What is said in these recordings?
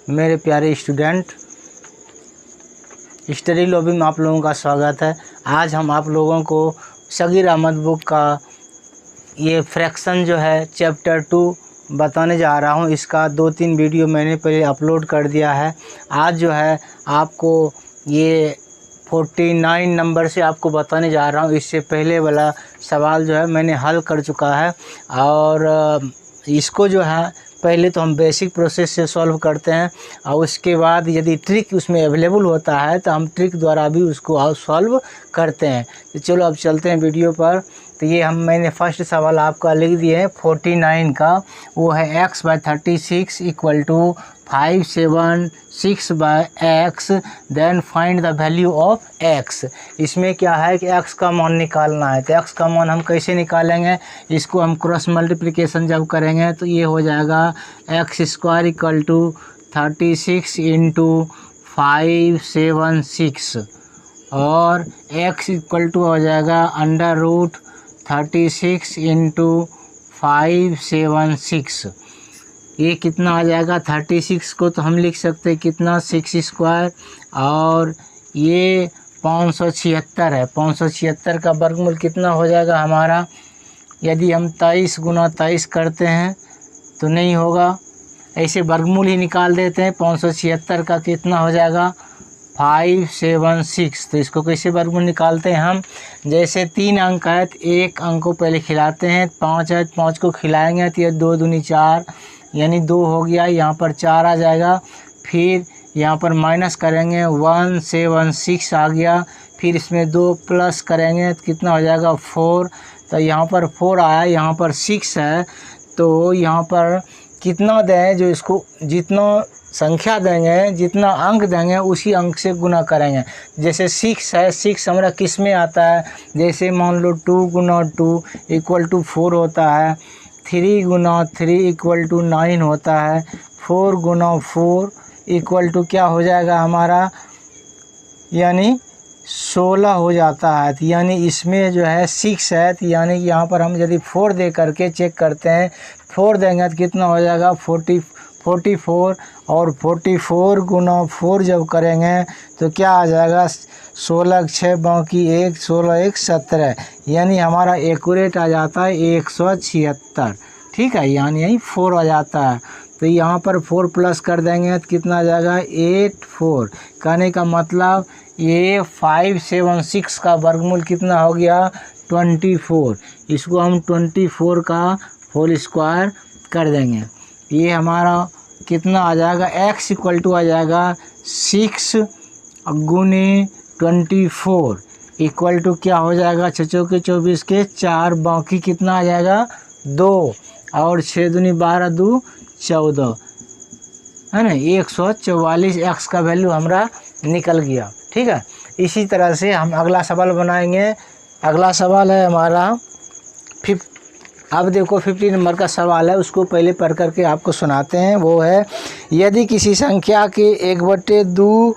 मेरे प्यारे student, study lobby में आप लोगों का स्वागत है। आज हम आप लोगों को सगीर अहमद बुक का ये फ्रैक्शन जो है चैप्टर 2 बताने जा रहा हूँ। इसका 2-3 वीडियो मैंने पहले अपलोड कर दिया है। आज जो है आपको ये 49 नंबर से आपको बताने जा रहा हूँ। इससे पहले वाला सवाल जो है मैंने हल कर चुका है और इसको जो है पहले तो हम बेसिक प्रोसेस से सॉल्व करते हैं और उसके बाद यदि ट्रिक उसमें अवेलेबल होता है तो हम ट्रिक द्वारा भी उसको सॉल्व करते हैं। तो चलो अब चलते हैं वीडियो पर। तो ये मैंने फर्स्ट सवाल आपका लिख दिए हैं 49 का, वो है x/36 = 576/x, then find the value of x। इसमें क्या है कि x का मान निकालना है। तो x का मान हम कैसे निकालेंगे, इसको हम क्रॉस मल्टीप्लिकेशन जब करेंगे तो ये हो जाएगा x² = 36 × 576 और x = हो जाएगा √36 × 576। ये कितना आ जाएगा, 36 को तो हम लिख सकते हैं कितना 6² और ये 576 है। 576 का वर्गमूल कितना हो जाएगा हमारा, यदि हम 23 × 23 करते हैं तो नहीं होगा, ऐसे वर्गमूल ही निकाल देते हैं। 576 का कितना हो जाएगा 576। तो इसको कैसे वर्गमूल निकालते हैं हम, जैसे 3 अंक है तो 1 अंक को पहले खिलाते हैं, 5 है 5 को खिलाएंगे तो ये 2 दूनी 4 यानी 2 हो गया, यहाँ पर 4 आ जाएगा। फिर यहाँ पर माइनस करेंगे 176 आ गया, फिर इसमें 2 प्लस करेंगे तो कितना हो जाएगा 4। तो यहाँ पर 4 आया, यहाँ पर 6 है, तो यहाँ पर कितना दें, जो इसको जितना संख्या देंगे जितना अंक देंगे उसी अंक से गुना करेंगे। जैसे 6 है, 6 हमारा किस में आता है, जैसे मान लो 2 × 2 = 4 होता है, 3 × 3 = 9 होता है, 4 × 4 = क्या हो जाएगा हमारा, यानी 16 हो जाता है। तो यानी इसमें जो है 6 है, तो यानी कि यहाँ पर हम यदि 4 दे करके चेक करते हैं, 4 देंगे तो कितना हो जाएगा 44 और 44 × 4 जब करेंगे तो क्या आ जाएगा 16 × 6 बाकी 1, 16 × 1 17, यानी हमारा एक्यूरेट आ जाता है 176। ठीक है, यानी यही 4 आ जाता है। तो यहाँ पर 4 प्लस कर देंगे तो कितना आ जाएगा 84। कहने का मतलब ये 576 का वर्गमूल कितना हो गया 24। इसको हम 24 का होल स्क्वायर कर देंगे, ये हमारा कितना आ जाएगा, x = आ जाएगा 6 × 24 = क्या हो जाएगा 6 × 24 के 4 बाकी कितना आ जाएगा 2 और 6 दूनी 12 2 14 है ना, 144 x का वैल्यू हमारा निकल गया। ठीक है, इसी तरह से हम अगला सवाल बनाएंगे। अगला सवाल है हमारा अब देखो 50 नंबर का सवाल है, उसको पहले पढ़ करके आपको सुनाते हैं। वो है, यदि किसी संख्या के 1/2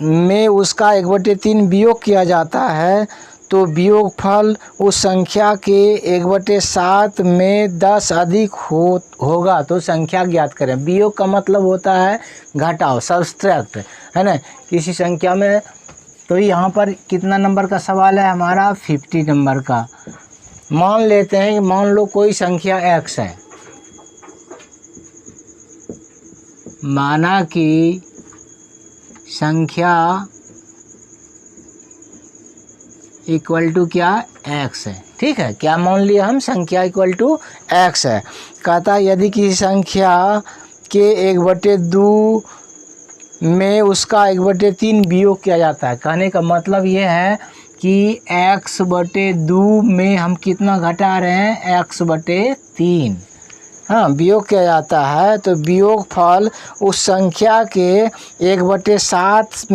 में उसका 1/3 वियोग किया जाता है तो वियोगफल उस संख्या के 1/7 में 10 अधिक होगा तो संख्या ज्ञात करें। वियोग का मतलब होता है घटाव, सब्सट्रैक्ट, है ना, किसी संख्या में। तो यहाँ पर कितना नंबर का सवाल है हमारा 50 नंबर का। मान लेते हैं कि मान लो कोई संख्या x है, माना कि संख्या = क्या x है। ठीक है, क्या मान लिया हम, संख्या = x है। कहता है यदि किसी संख्या के 1/2 में उसका 1/3 वियोग किया जाता है। कहने का मतलब ये है कि x/2 में हम कितना घटा रहे हैं, x/3 हाँ वियोग किया जाता है, तो वियोग फल उस संख्या के 1/7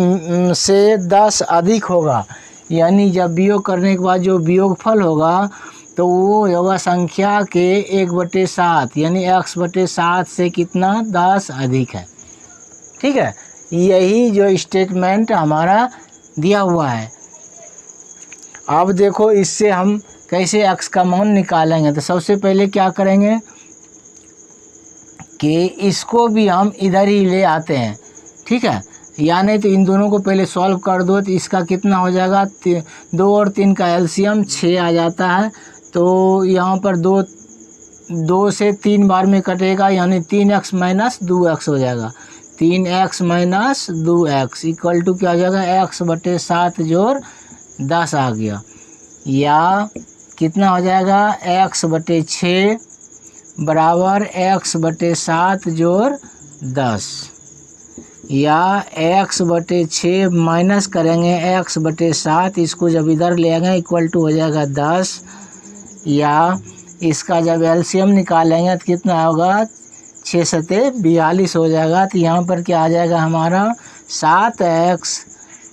से 10 अधिक होगा। यानी जब वियोग करने के बाद जो वियोग फल होगा तो वो होगा संख्या के 1/7, यानी x/7 से कितना 10 अधिक है। ठीक है, यही जो स्टेटमेंट हमारा दिया हुआ है। अब देखो इससे हम कैसे x का मान निकालेंगे। तो सबसे पहले क्या करेंगे, कि इसको भी हम इधर ही ले आते हैं, ठीक है। या नहीं तो इन दोनों को पहले सॉल्व कर दो तो इसका कितना हो जाएगा, 2 और 3 का एलसीएम 6 आ जाता है। तो यहाँ पर 2 से 3 बार में कटेगा, यानी 3x माइनस 2x हो जाएगा। 3x minus 2x equal to क्या हो जाएगा, x/7 जोड़ 10 आ गया। या कितना हो जाएगा, x/6 बराबर x/7 जोड़ 10। या x/6 माइनस करेंगे x/7, इसको जब इधर ले आएंगे इक्वल टू हो जाएगा 10। या इसका जब एलसीएम निकालेंगे तो कितना होगा, 6 सते 42 हो जाएगा। तो यहाँ पर क्या आ जाएगा हमारा, 7x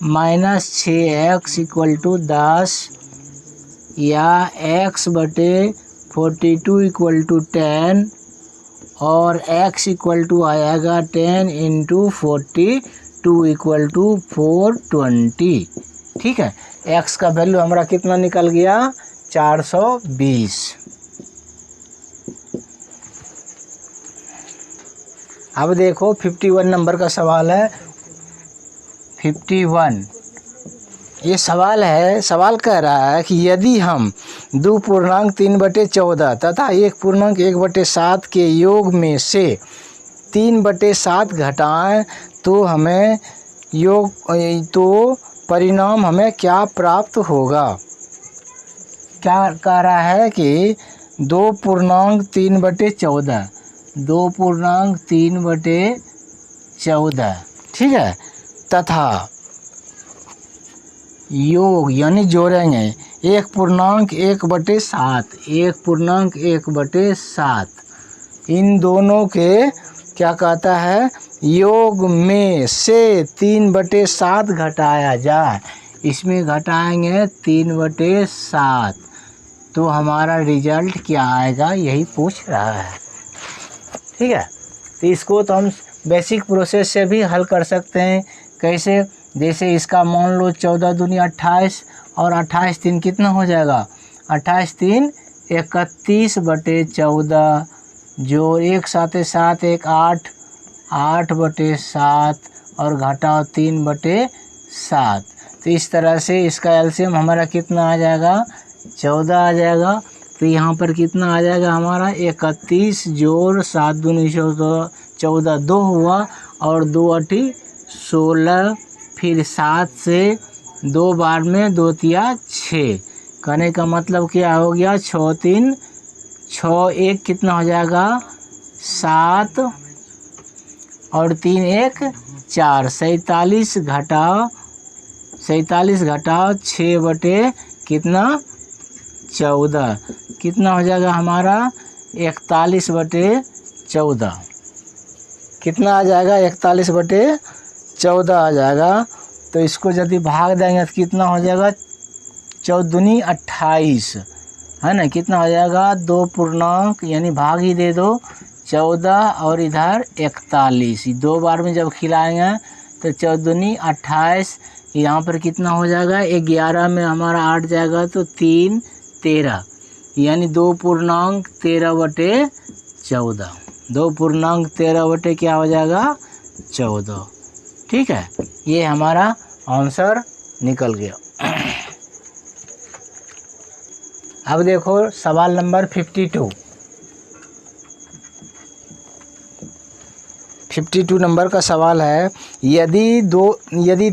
minus 6x equal to 10। या x/42 इक्वल टू 10 और x इक्वल टू आ जाएगा 10 इंटू 42 इक्वल टू 420, ठीक है। x का वैल्यू हमारा कितना निकल गया, 420। अब देखो 51 नंबर का सवाल है। 51 ये सवाल है, सवाल कह रहा है कि यदि हम 2.3/14 तथा 1.1/7 के योग में से 3/7 घटाएं तो हमें परिणाम हमें क्या प्राप्त होगा। क्या कह रहा है कि 2.3/14 2.3/14, ठीक है, तथा योग यानी जोड़ेंगे 1.1/7 इन दोनों के क्या कहता है, योग में से 3/7 घटाया जाए। इसमें घटाएंगे 3/7 तो हमारा रिजल्ट क्या आएगा, यही पूछ रहा है, ठीक है। तो इसको तो हम बेसिक प्रोसेस से भी हल कर सकते हैं। कैसे, जैसे इसका मान लो 14 दूनी 28 और 28 3 कितना हो जाएगा, 28 3 31/14 जो 1 7 7 1 8 8/7 और घटाओ 3/7। तो इस तरह से इसका एलसीएम हमारा कितना आ जाएगा, 14 आ जाएगा। तो यहाँ पर कितना आ जाएगा हमारा, 31 जोड़ 7 दूनी 14 2 हुआ और 2 8 16, फिर 7 से 2 बार में 2 तिया 6, कहने का मतलब क्या हो गया, 6 3 6 1 कितना हो जाएगा 7 और 3 1 4, 47 घटाओ 6 कितना 14 कितना हो जाएगा हमारा 41/14, कितना आ जाएगा 41/14 आ जाएगा। तो इसको यदि भाग देंगे तो कितना हो जाएगा, 14 दूनी 28 है ना, कितना हो जाएगा 2 पूर्णांक यानी भाग ही दे दो 14 और इधर 41, 2 बार में जब खिलाएंगे तो 14 दूनी 28, यहाँ पर कितना हो जाएगा 11 में हमारा 8 जाएगा तो 3 13 यानी 2 पूर्णांक 13/14, 2 पूर्णांक 13 क्या हो जाएगा 14, ठीक है। ये हमारा आंसर निकल गया। अब देखो सवाल नंबर 52 नंबर का सवाल है। यदि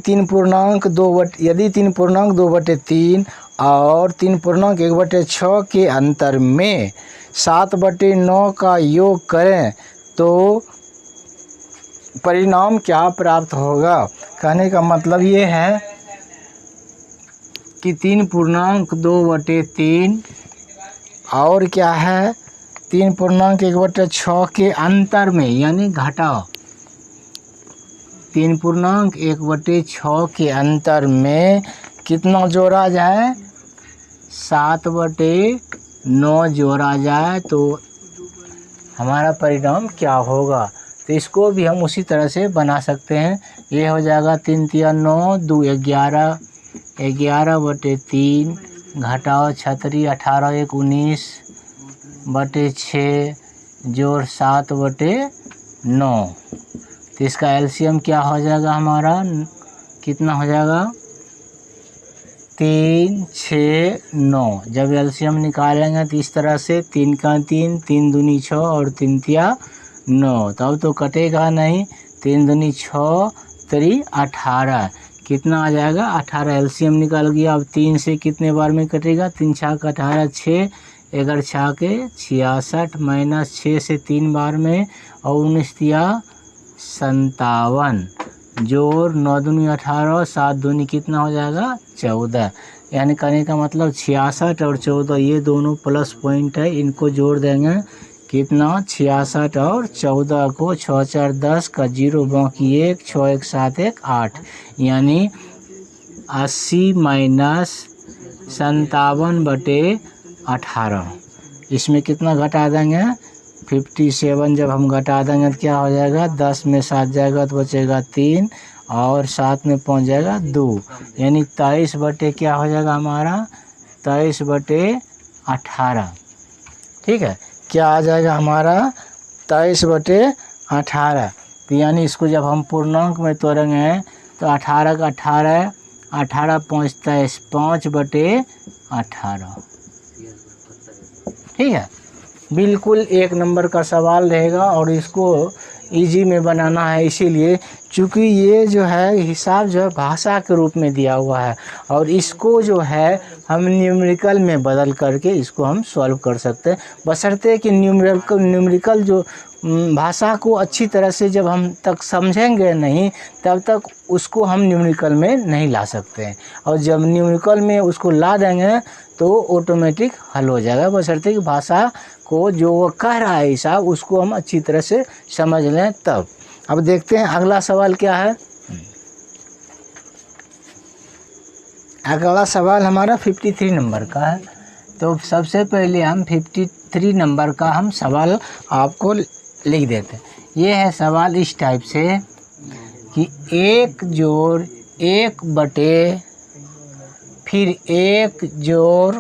3.2/3 और 3.1/6 के अंतर में 7/9 का योग करें तो परिणाम क्या प्राप्त होगा। कहने का मतलब ये है कि 3.2/3 और क्या है 3.1/6 के अंतर में यानी घटाओ 3.1/6 के अंतर में कितना जोड़ा जाए 7/9 जोड़ा जाए तो हमारा परिणाम क्या होगा। तो इसको भी हम उसी तरह से बना सकते हैं। ये हो जाएगा 3 तिया 9 2 11 11/3 घटाओ 36 18 1 19/6 जोड़ 7/9, तो इसका एलसीएम क्या हो जाएगा हमारा, कितना हो जाएगा 3, 6, 9। जब एलसीएम निकालेंगे तो इस तरह से 3 का 3, 3 दूनी 6 और 3 तिया 9, तब तो कटेगा नहीं। 3 दूनी 6 3 18, कितना आ जाएगा 18, एलसीएम निकाल गया। अब 3 से कितने बार में कटेगा, 3 छाक 18, 6 11 छाके 66, माइनस 6 से 3 बार में और 19 तिया 57, जोड़ 9 दूनी 18, 7 दूनी कितना हो जाएगा 14, यानी कहने का मतलब 66 और 14 ये दोनों प्लस पॉइंट है, इनको जोड़ देंगे कितना 66 और 14 को 6 4 10 का 0 बाकी 1 6 1 7 1 8, यानी 80 माइनस 57/18। इसमें कितना घटा देंगे 57, जब हम घटा देंगे तो क्या हो जाएगा, 10 में 7 जाएगा तो बचेगा 3 और 7 में पहुंच जाएगा 2, यानी 23 बटे क्या हो जाएगा हमारा 23/18। ठीक है, क्या आ जाएगा हमारा 23/18। तो यानी इसको जब हम पूर्णांक में तोड़ेंगे तो 18 का 18, 18 5 23, 5/18। ठीक है, बिल्कुल 1 नंबर का सवाल रहेगा और इसको इजी में बनाना है, इसीलिए चूँकि ये जो है हिसाब जो है भाषा के रूप में दिया हुआ है और इसको जो है हम न्यूमेरिकल में बदल करके इसको हम सॉल्व कर सकते हैं, बशर्ते कि न्यूमेरिकल जो भाषा को अच्छी तरह से जब हम तक समझेंगे नहीं तब तक उसको हम न्यूमेरिकल में नहीं ला सकते हैं, और जब न्यूमेरिकल में उसको ला देंगे तो ऑटोमेटिक हल हो जाएगा, बशर्ते कि भाषा को जो वो कह रहा है हिसाब उसको हम अच्छी तरह से समझ लें तब। अब देखते हैं अगला सवाल क्या है। अगला सवाल हमारा 53 नंबर का है। तो सबसे पहले हम 53 नंबर का हम सवाल आपको लिख देते हैं। ये है सवाल इस टाइप से कि 1 जोड़ 1 बटे फिर 1 जोड़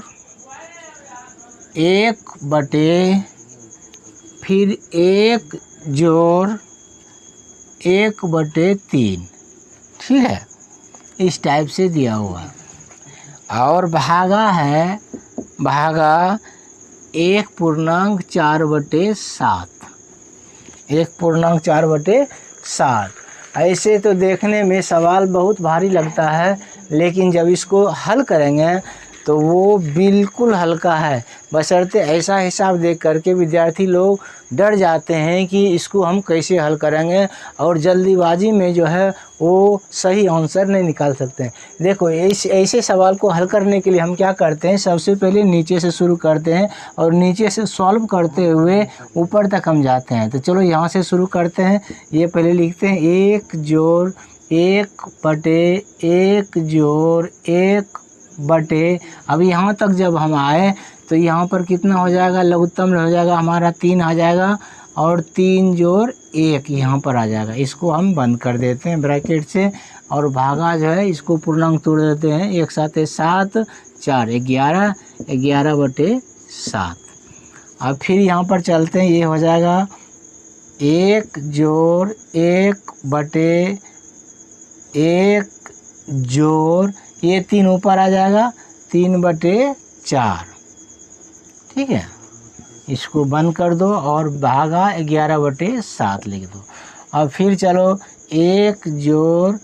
1 बटे फिर 1 जोड़ 1/3। ठीक है, इस टाइप से दिया हुआ है और भागा है, भागा 1.4/7, 1.4/7। ऐसे तो देखने में सवाल बहुत भारी लगता है, लेकिन जब इसको हल करेंगे तो वो बिल्कुल हल्का है, बशर्ते ऐसा हिसाब देख करके विद्यार्थी लोग डर जाते हैं कि इसको हम कैसे हल करेंगे और जल्दीबाजी में जो है वो सही आंसर नहीं निकाल सकते हैं। देखो ऐसे सवाल को हल करने के लिए हम क्या करते हैं, सबसे पहले नीचे से शुरू करते हैं और नीचे से सॉल्व करते हुए ऊपर तक हम जाते हैं। तो चलो यहाँ से शुरू करते हैं। ये पहले लिखते हैं 1 जोड़ 1 बटे 1 जोड़ 1 बटे, अब यहाँ तक जब हम आए तो यहाँ पर कितना हो जाएगा, लघुत्तम हो जाएगा हमारा 3 आ जाएगा और 3 जोड़ 1 यहाँ पर आ जाएगा। इसको हम बंद कर देते हैं ब्रैकेट से और भागा जो है इसको पूर्णांक तोड़ देते हैं। 1 7 7 4 11, 11/7। अब फिर यहाँ पर चलते हैं, ये हो जाएगा 1 जोड़ 1 बटे 1 जोड़, ये 3 ऊपर आ जाएगा 3/4। ठीक है, इसको बंद कर दो और भागा 11/7 लिख दो। अब फिर चलो 1 जोड़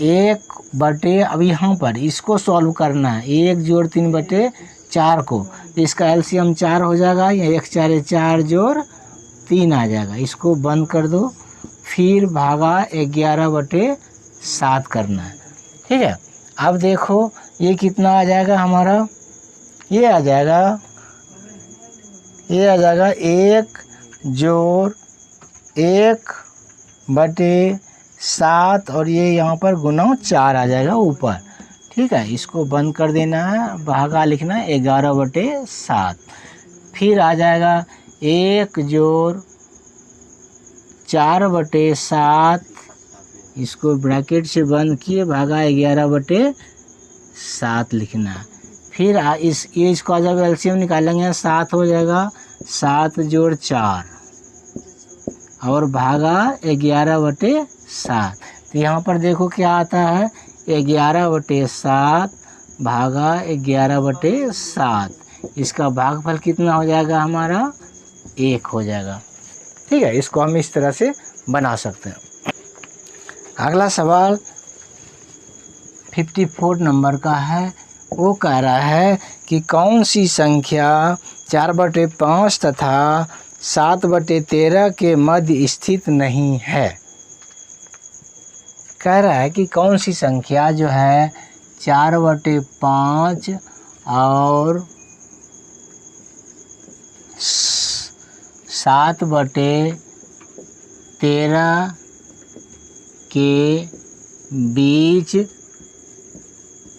1 बटे, अब यहाँ पर इसको सॉल्व करना है 1 जोड़ 3/4 को, इसका एलसीएम 4 हो जाएगा, या 1 4 4 जोड़ 3 आ जाएगा। इसको बंद कर दो, फिर भागा 11/7 करना है। ठीक है, अब देखो ये कितना आ जाएगा हमारा, ये आ जाएगा 1 जोड़ 1/7 और ये यहाँ पर गुना 4 आ जाएगा ऊपर। ठीक है, इसको बंद कर देना है, भागा लिखना है 11/7। फिर आ जाएगा 1 जोड़ 4/7, इसको ब्रैकेट से बंद किए, भागा 11/7 लिखना है। फिर इसका जब एलसीएम निकालेंगे 7 हो जाएगा, 7 जोड़ 4 और भागा 11/7। तो यहाँ पर देखो क्या आता है, 11/7 भागा 11/7। इसका भागफल कितना हो जाएगा हमारा, 1 हो जाएगा। ठीक है, इसको हम इस तरह से बना सकते हैं। अगला सवाल 54 नंबर का है। वो कह रहा है कि कौन सी संख्या 4/5 तथा 7/13 के मध्य स्थित नहीं है। कह रहा है कि कौन सी संख्या जो है 4/5 और 7/13 के बीच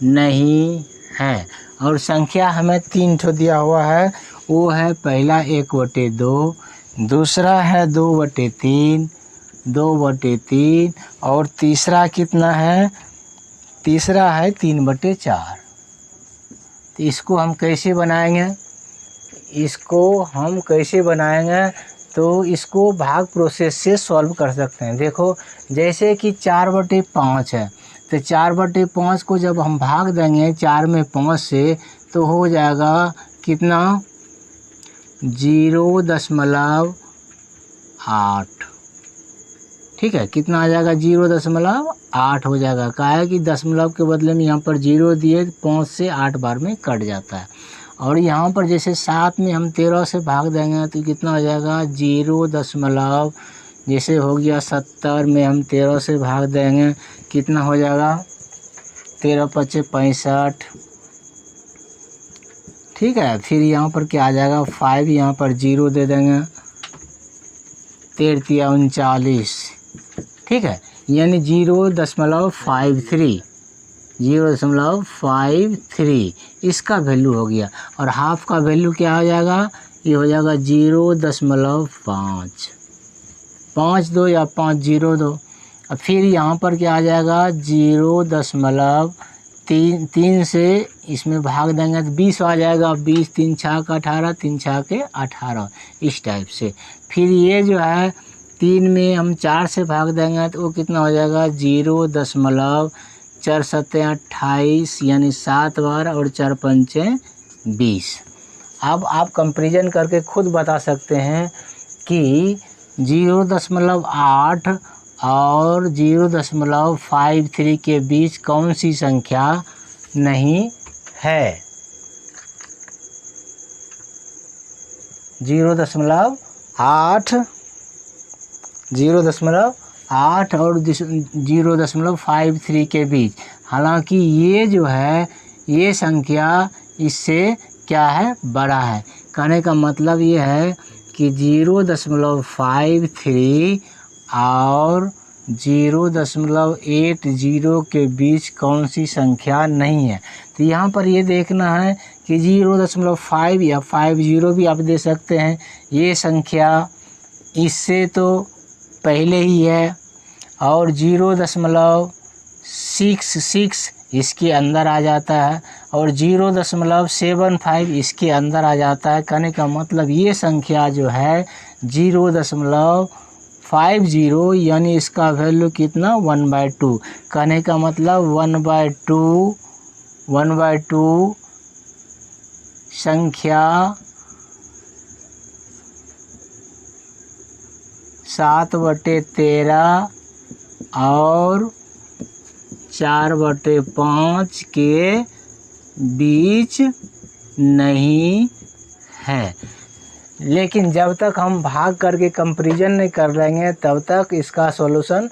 नहीं है। और संख्या हमें 3 ठो दिया हुआ है। वो है पहला 1/2, दूसरा है 2/3, 2/3 और तीसरा कितना है, तीसरा है 3/4। तो इसको हम कैसे बनाएंगे, तो इसको भाग प्रोसेस से सॉल्व कर सकते हैं। देखो जैसे कि 4/5 है, तो 4/5 को जब हम भाग देंगे 4 में 5 से, तो हो जाएगा कितना, 0.8। ठीक है, कितना आ जाएगा, 0.8 हो जाएगा। क्या है कि दशमलव के बदले में यहाँ पर 0 दिए, 5 से 8 बार में कट जाता है। और यहाँ पर जैसे 7 में हम 13 से भाग देंगे तो कितना हो जाएगा, 0. जैसे हो गया 70 में हम 13 से भाग देंगे, कितना हो जाएगा, 13×5 = 65। ठीक है, फिर यहाँ पर क्या आ जाएगा, 5 यहाँ पर 0 दे देंगे, 13 × 39। ठीक है, यानी 0.53, 0.53 इसका वैल्यू हो गया। और हाफ का वैल्यू क्या हो जाएगा, ये हो जाएगा 0.5, 5 2 या 5 0 2। और फिर यहाँ पर क्या आ जाएगा, 0.3 से इसमें भाग देंगे तो 20 आ जाएगा। 20 3 6 का 18, 3 6 के 18, इस टाइप से। फिर ये जो है 3 में हम 4 से भाग देंगे तो वो कितना हो जाएगा, 0.4 7 28, यानी 7 बार, और 4 5 20। अब आप कंपैरिजन करके खुद बता सकते हैं कि 0.8 और 0.53 के बीच कौन सी संख्या नहीं है। 0.8 और 0.53 के बीच। हालांकि ये जो है, ये संख्या इससे क्या है, बड़ा है। कहने का मतलब ये है कि 0.53 और 0.80 के बीच कौन सी संख्या नहीं है। तो यहाँ पर ये देखना है कि 0.5 या 50 भी आप दे सकते हैं। ये संख्या इससे तो पहले ही है, और 0.66 इसके अंदर आ जाता है, और 0.75 इसके अंदर आ जाता है। कहने का मतलब ये संख्या जो है 0.50, यानी इसका वैल्यू कितना, 1/2। कहने का मतलब 1/2 संख्या 7/13 और 4/5 के बीच नहीं है। लेकिन जब तक हम भाग करके कंपैरिजन नहीं कर लेंगे तब तक इसका सॉल्यूशन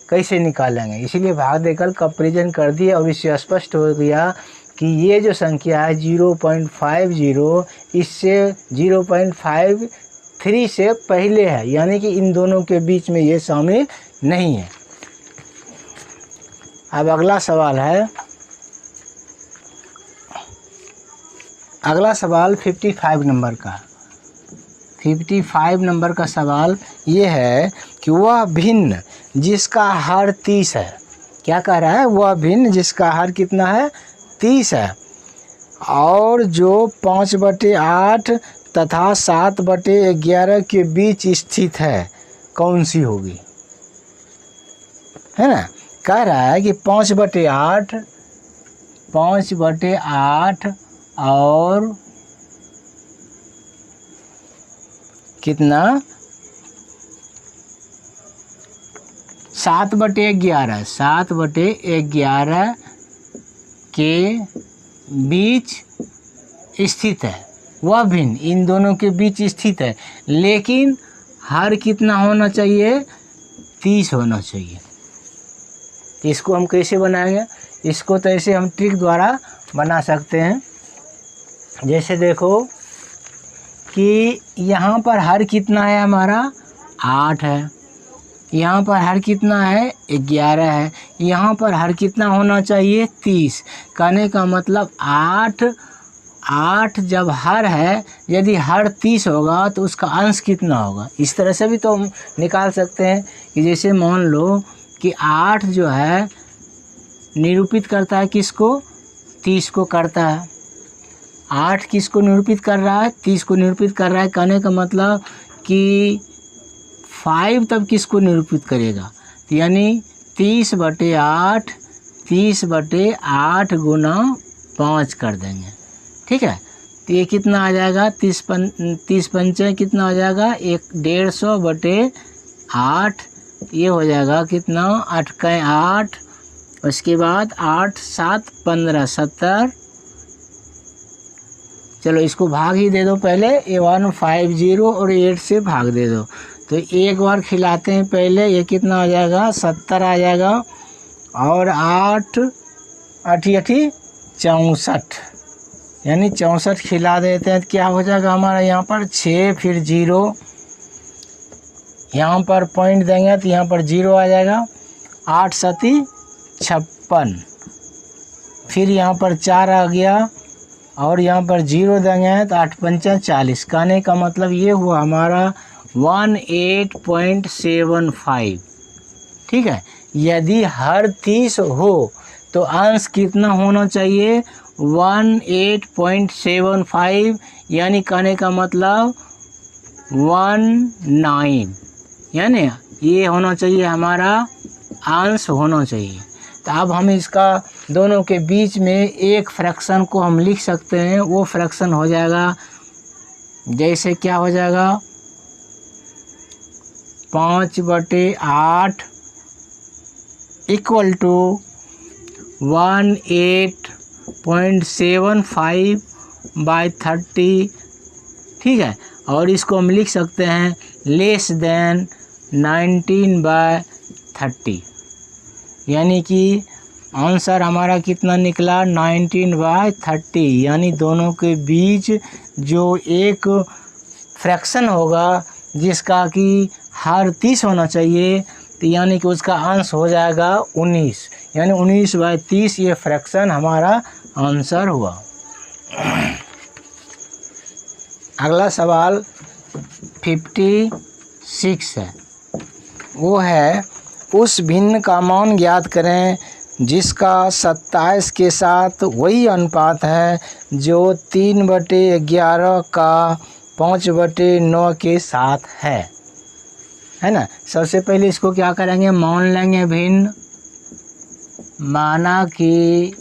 कैसे निकालेंगे। इसीलिए भाग देकर कंपैरिजन कर दिए और इससे स्पष्ट हो गया कि ये जो संख्या है 0.50 इससे 0.53 से पहले है, यानी कि इन दोनों के बीच में ये शामिल नहीं है। अब अगला सवाल है, अगला सवाल 55 नंबर का। 55 नंबर का सवाल ये है कि वह भिन्न जिसका हर 30 है। क्या कह रहा है, वह भिन्न जिसका हर कितना है, 30 है, और जो 5/8 तथा 7/11 के बीच स्थित है, कौन सी होगी? है ना, कह रहा है कि 5/8 और कितना 7/11 के बीच स्थित है, वह भिन्न इन दोनों के बीच स्थित है, लेकिन हर कितना होना चाहिए? 30 होना चाहिए। तो इसको हम कैसे बनाएंगे? इसको तो ऐसे हम ट्रिक द्वारा बना सकते हैं। जैसे देखो कि यहाँ पर हर कितना है हमारा? 8 है। यहाँ पर हर कितना है? 11 है। यहाँ पर हर कितना होना चाहिए? 30। कहने का मतलब 8 जब हर है, यदि हर 30 होगा तो उसका अंश कितना होगा? इस तरह से भी तो हम निकाल सकते हैं कि जैसे मान लो कि 8 जो है निरूपित करता है किसको? 30 को करता है। 8 किसको निरूपित कर रहा है? 30 को निरूपित कर रहा है। कहने का मतलब कि 5 तब किसको निरूपित करेगा? तो यानी 30/8 गुना 5 कर देंगे, ठीक है। तो ये कितना आ जाएगा? 30 पंचे कितना हो जाएगा? 150/8। ये हो जाएगा कितना? 8 का 8, उसके बाद 8 7 15 70। चलो इसको भाग ही दे दो पहले, 150 और 8 से भाग दे दो। तो एक बार खिलाते हैं पहले, ये कितना आ जाएगा? 70 आ जाएगा। और 8 8 64, यानी 64 खिला देते हैं तो क्या हो जाएगा हमारा? यहाँ पर 6 फिर 0, यहाँ पर पॉइंट देंगे तो यहाँ पर 0 आ जाएगा। 8 7 56, फिर यहाँ पर 4 आ गया और यहाँ पर 0 देंगे तो 8 5 40। कहने का मतलब ये हुआ हमारा 18.75, ठीक है। यदि हर 30 हो तो अंश कितना होना चाहिए? 18.75, यानी कहने का मतलब 19, यानी ये होना चाहिए हमारा अंश होना चाहिए। तो अब हम इसका दोनों के बीच में एक फ्रैक्शन को हम लिख सकते हैं। वो फ्रैक्शन हो जाएगा, जैसे क्या हो जाएगा? 5/8 इक्वल टू 18.75/30, ठीक है। और इसको हम लिख सकते हैं लेस देन 19/30, यानी कि आंसर हमारा कितना निकला? 19/30। यानी दोनों के बीच जो एक फ्रैक्शन होगा जिसका कि हर 30 होना चाहिए, तो यानी कि उसका अंश हो जाएगा 19, यानी 19/30 ये फ्रैक्शन हमारा आंसर हुआ। अगला सवाल 56 है, वो है उस भिन्न का मान ज्ञात करें जिसका 27 के साथ वही अनुपात है जो 3/11 का 5/9 के साथ है ना। सबसे पहले इसको क्या करेंगे? मान लेंगे भिन्न। माना कि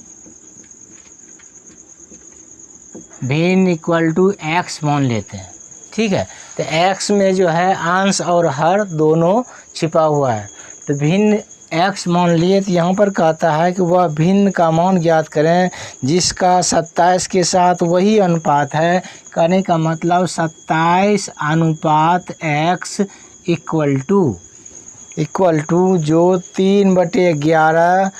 भिन्न इक्वल टू x मान लेते हैं, ठीक है। तो x में जो है अंश और हर दोनों छिपा हुआ है। तो भिन्न x मान लिए, तो यहाँ पर कहता है कि वह भिन्न का मान ज्ञात करें जिसका 27 के साथ वही अनुपात है। कहने का मतलब 27 अनुपात x इक्वल टू जो 3/11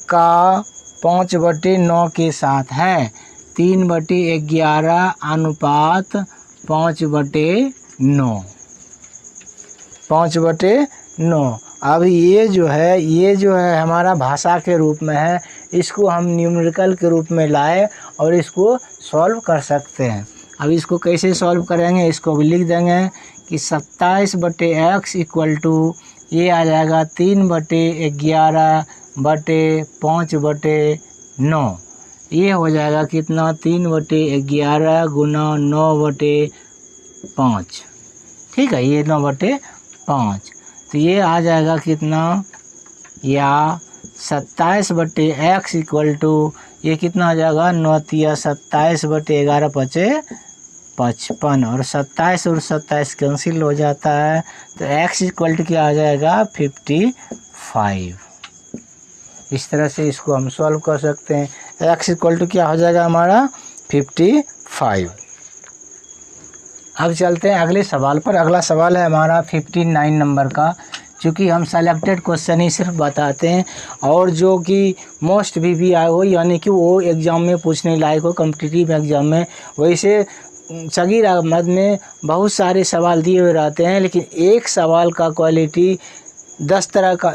का 5/9 के साथ है। 3/11 अनुपात 5/9, 5/9। अब ये जो है हमारा भाषा के रूप में है। इसको हम न्यूमेरिकल के रूप में लाए और इसको सॉल्व कर सकते हैं। अब इसको कैसे सॉल्व करेंगे? इसको भी लिख देंगे कि 27/x इक्वल टू ये आ जाएगा 3/11/5/9। ये हो जाएगा कितना? 3/11 गुना 9/5 5। ठीक है, ये 9/5, तो ये आ जाएगा कितना, या 27/x इक्वल टू ये कितना आ जाएगा, 9 27/11 5 55, और 27 और 27 कैंसिल हो जाता है, तो x इक्वल टू क्या आ जाएगा, 55। इस तरह से इसको हम सॉल्व कर सकते हैं। x इक्वल टू क्या हो जाएगा हमारा, 55। अब चलते हैं अगले सवाल पर। अगला सवाल है हमारा 59 नंबर का। चूँकि हम सेलेक्टेड क्वेश्चन ही सिर्फ बताते हैं, और जो कि मोस्ट भी आए हो, यानी कि वो एग्ज़ाम में पूछने लायक हो, कॉम्पिटिटिव एग्ज़ाम में। वैसे सगीर अहमद में बहुत सारे सवाल दिए हुए रहते हैं, लेकिन एक सवाल का क्वालिटी 10 तरह का,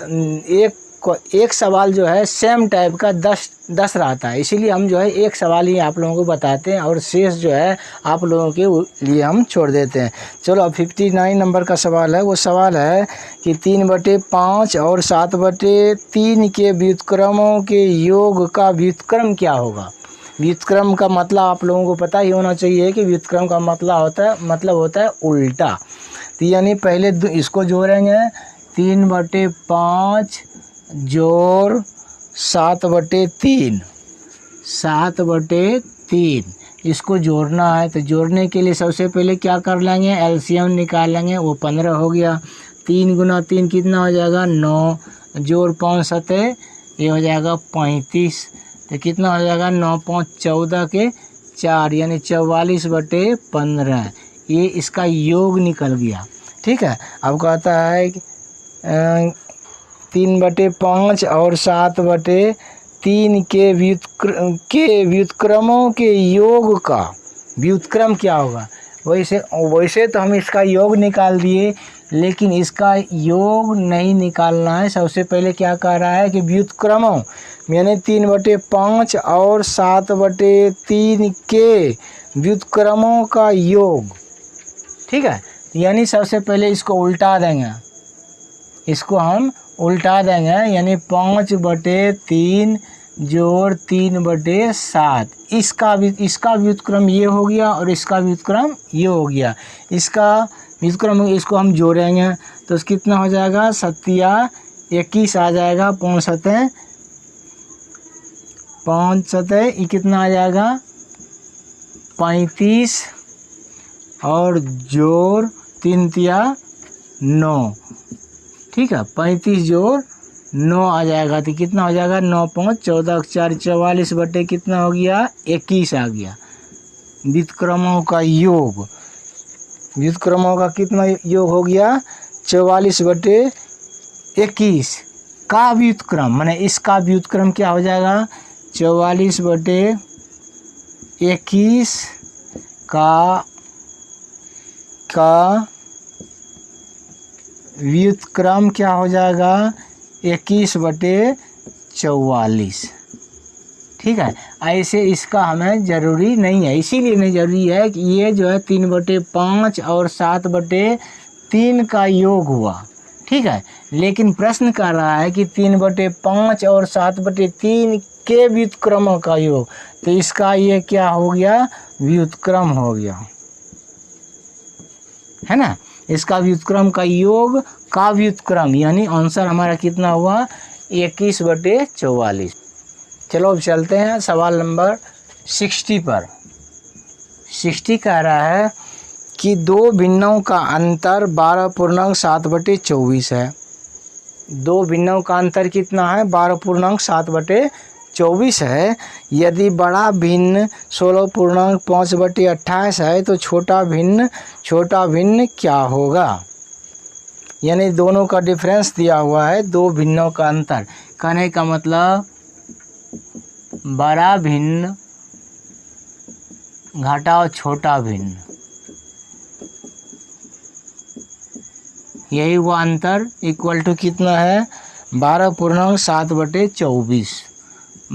एक सवाल जो है सेम टाइप का 10 रहता है। इसीलिए हम जो है एक सवाल ही आप लोगों को बताते हैं, और शेष जो है आप लोगों के लिए हम छोड़ देते हैं। चलो, अब 59 नंबर का सवाल है। वो सवाल है कि 3/5 और 7/3 के व्युत्क्रमों के योग का व्युत्क्रम क्या होगा। व्युत्क्रम का मतलब आप लोगों को पता ही होना चाहिए कि व्युत्क्रम का मतलब होता है उल्टा। तो यानी पहले इसको जोड़ेंगे, 3/5 जोड़ 7/3, 7/3 इसको जोड़ना है। तो जोड़ने के लिए सबसे पहले क्या कर लेंगे, एलसीएम निकाल लेंगे। वो 15 हो गया। 3 × 3 कितना हो जाएगा, 9, जोड़ 5 7 ये हो जाएगा 35। तो कितना हो जाएगा, 9 5 14 के 4, यानी 44/15। ये इसका योग निकल गया। ठीक है, अब कहता है 3/5 और 7/3 के व्युत्क्रमों के योग का व्युत्क्रम क्या होगा। वैसे तो हम इसका योग निकाल दिए, लेकिन इसका योग नहीं निकालना है। सबसे पहले क्या कह रहा है कि व्युत्क्रमों, यानी 3/5 और 7/3 के व्युत्क्रमों का योग। ठीक है, यानी सबसे पहले इसको उल्टा देंगे, इसको हम उल्टा देंगे, यानी 5/3 जोड़ 3/7। इसका व्युत्क्रम ये हो गया, और इसका व्युत्क्रम ये हो गया। इसका व्युत्क्रम इसको हम जोड़ेंगे, तो कितना हो जाएगा, 7 21 आ जाएगा। 5 7 ये कितना आ जाएगा, 35, और जोड़ 3 × 9। ठीक है, 35 जोड़ 9 आ जाएगा। तो कितना हो जाएगा, 9 5 14 4 44 बटे कितना हो गया, 21 आ गया। व्युत्क्रमों का योग, व्युत्क्रमों का कितना योग हो गया, 44/21 का व्युत्क्रम, माने इसका व्युत्क्रम क्या हो जाएगा, 44/21 का व्युत्क्रम क्या हो जाएगा, 21/44। ठीक है, ऐसे इसका हमें ज़रूरी नहीं है। इसीलिए नहीं ज़रूरी है कि ये जो है 3/5 और 7/3 का योग हुआ। ठीक है, लेकिन प्रश्न कर रहा है कि 3/5 और 7/3 के व्युत्क्रमों का योग, तो इसका ये क्या हो गया, व्युत्क्रम हो गया, है ना। इसका व्युत्क्रम का योग का व्युत्क्रम, यानी आंसर हमारा कितना हुआ, 21/44। चलो अब चलते हैं सवाल नंबर 60 पर। 60 कह रहा है कि दो भिन्नों का अंतर 12.7/24 है। दो भिन्नों का अंतर कितना है, 12.7/24 है। यदि बड़ा भिन्न 16.5/28 है, तो छोटा भिन्न क्या होगा। यानी दोनों का डिफरेंस दिया हुआ है, दो भिन्नों का अंतर। कहने का मतलब बड़ा भिन्न घटाओ छोटा भिन्न, यही वो अंतर इक्वल टू कितना है, 12.7/24।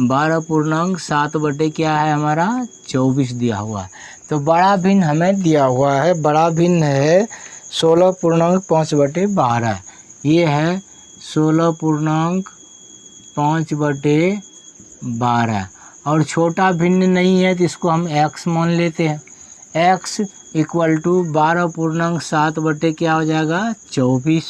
12.7 क्या है हमारा, 24 दिया हुआ है। तो बड़ा भिन्न हमें दिया हुआ है, बड़ा भिन्न है 16.5/12। ये है 16.5/12, और छोटा भिन्न नहीं है, तो इसको हम x मान लेते हैं। x इक्वल टू 12.7 बटे क्या हो जाएगा 24।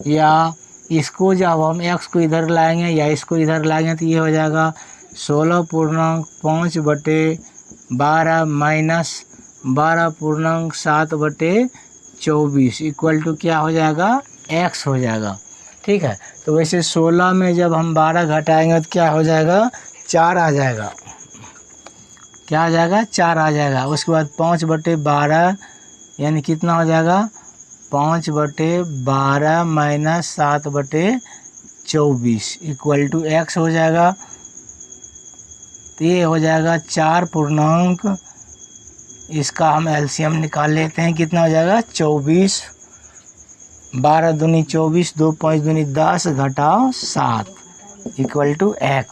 या इसको जब हम x को इधर लाएंगे या इसको इधर लाएंगे तो ये हो जाएगा 16.5 बटे 12 माइनस 12.7 बटे 24 इक्वल टू क्या हो जाएगा x हो जाएगा। ठीक है, तो वैसे 16 में जब हम 12 घटाएंगे तो क्या हो जाएगा 4 आ जाएगा। क्या आ जाएगा 4 आ जाएगा। उसके बाद 5/12 यानी कितना हो जाएगा 5/12 माइनस 7/24 इक्वल टू x हो जाएगा। तो ये हो जाएगा 4 पूर्णांक, इसका हम एलसीएम निकाल लेते हैं, कितना हो जाएगा 24। 12 दूनी 24, 2 5 दूनी 10 घटाओ 7 इक्वल टू x।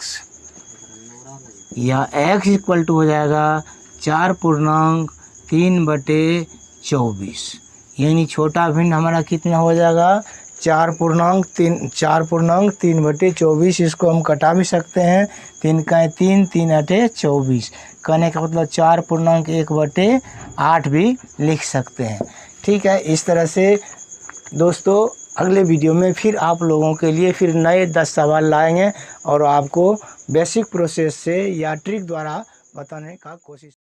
या x इक्वल टू हो जाएगा 4.3/24 यानी छोटा भिन्न हमारा कितना हो जाएगा 4.3/24। इसको हम कटा भी सकते हैं, 3 का 3, 3 8 24। कहने का मतलब 4.1/8 भी लिख सकते हैं। ठीक है, इस तरह से दोस्तों अगले वीडियो में फिर आप लोगों के लिए फिर नए 10 सवाल लाएंगे और आपको बेसिक प्रोसेस से या ट्रिक द्वारा बताने का कोशिश